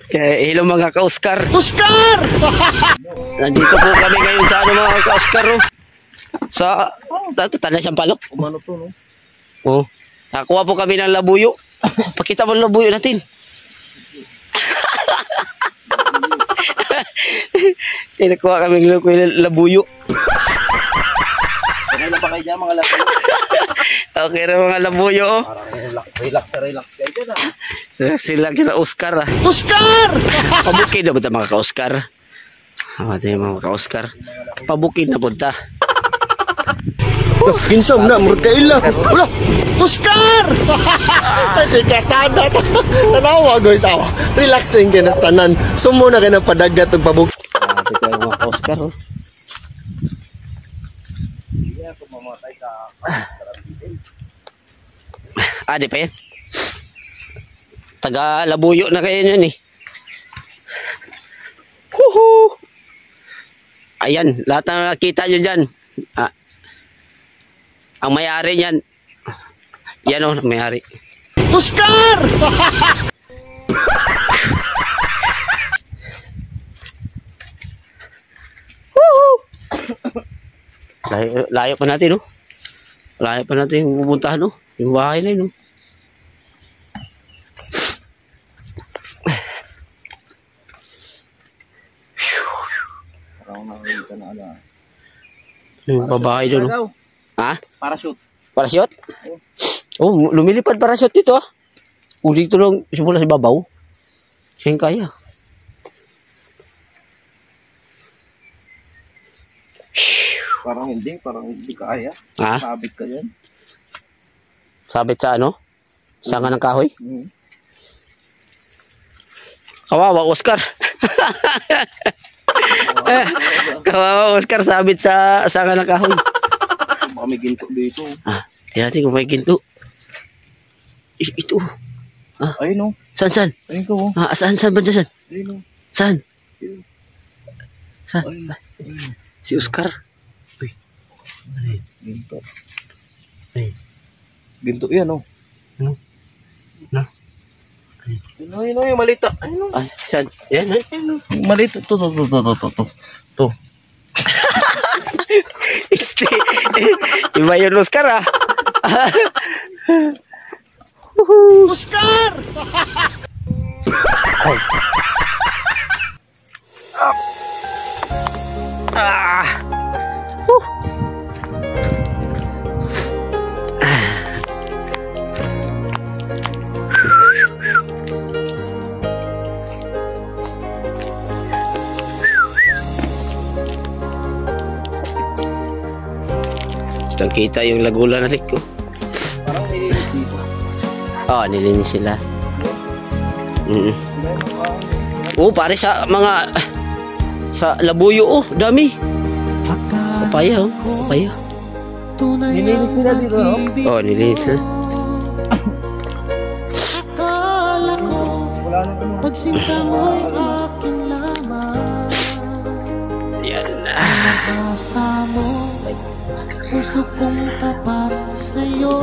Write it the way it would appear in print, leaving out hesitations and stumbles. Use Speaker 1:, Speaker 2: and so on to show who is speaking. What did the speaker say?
Speaker 1: Hello mga ka-Oscar.
Speaker 2: Oscar!
Speaker 1: Nandito po kami ngayon sa ano mga ka-Oscar. Oh. Sa tanay Sampaloc.
Speaker 2: Umano to, no?
Speaker 1: Oh. Nakuha po kami ng labuyo. Pakita mo ang labuyo natin. Nakuha kami ng labuyo.
Speaker 2: Sanay na ba kayo dyan, mga labuyo?
Speaker 1: Okay na mga labuyo. Oh.
Speaker 2: Relax kayo dyan, ah.
Speaker 1: Sila kina Oscar. Ah.
Speaker 2: Oscar!
Speaker 1: Pabukid na punta mga ka-Oscar. Ito yung mga ka-Oscar. Pabukid na punta.
Speaker 2: Ginsam na, murag kaila. Wala! Oscar! Hindi ka sana. Tanawa, guys. Relaxing ka na tanan. Sumo na ka na padagat ng pabuk.
Speaker 1: Ito yung mga ka-Oscar. Oh. Di pa yan. Taga labuyo na kayo yan eh. Huhu! Ayan, lahat na nakita nyo dyan. Ang may-ari niyan. Yan o, may-ari.
Speaker 2: Oscar!
Speaker 1: Layo pa natin, no? Layo pa natin yung pupuntahan, no? Yung bahay na yun, no? Yung babahay doon, no? Ha?
Speaker 2: Parachute.
Speaker 1: Parachute? Oh, lumilipad parachute dito, ah. O, dito lang, simula sa babaw. Siyang kaya.
Speaker 2: Parang hindi kaya.
Speaker 1: Ha?
Speaker 2: Sabit ka yan.
Speaker 1: Sabit sa ano? Sanga ng kahoy?
Speaker 2: Mm.
Speaker 1: Kawawa, Oscar. Kawawa, Oscar, sabit sa sanga ng kahoy.
Speaker 2: Baka may ginto dito.
Speaker 1: Tingnan natin kung may ginto. Ito.
Speaker 2: Ayun, no?
Speaker 1: Saan?
Speaker 2: Ayun ko, oh.
Speaker 1: Saan banda saan?
Speaker 2: Ayun, no?
Speaker 1: Saan?
Speaker 2: Ayun.
Speaker 1: Saan?
Speaker 2: Ayun.
Speaker 1: Si Oscar. Uy.
Speaker 2: Ginto.
Speaker 1: Ay.
Speaker 2: Ginto yan, oh.
Speaker 1: No?
Speaker 2: Ayun, yung malita. Ayun,
Speaker 1: Ay, saan? Yan,
Speaker 2: ayun. Malita. To.
Speaker 1: Iba yun, Oscar, ah.
Speaker 2: Oscar!
Speaker 1: Kitang kita yung lagula na ko.
Speaker 2: Parang nilinis dito.
Speaker 1: Nilinis sila. Pare sa mga sa labuyo, dami. Papaya, papaya.
Speaker 2: Nilinis sila dito, no?
Speaker 1: Nilinis na.
Speaker 2: Wala na ano.
Speaker 3: Pagsinta mo'y akin lamang.
Speaker 1: Yan na.
Speaker 3: Kasama mo, puso kong tapat sa'yo.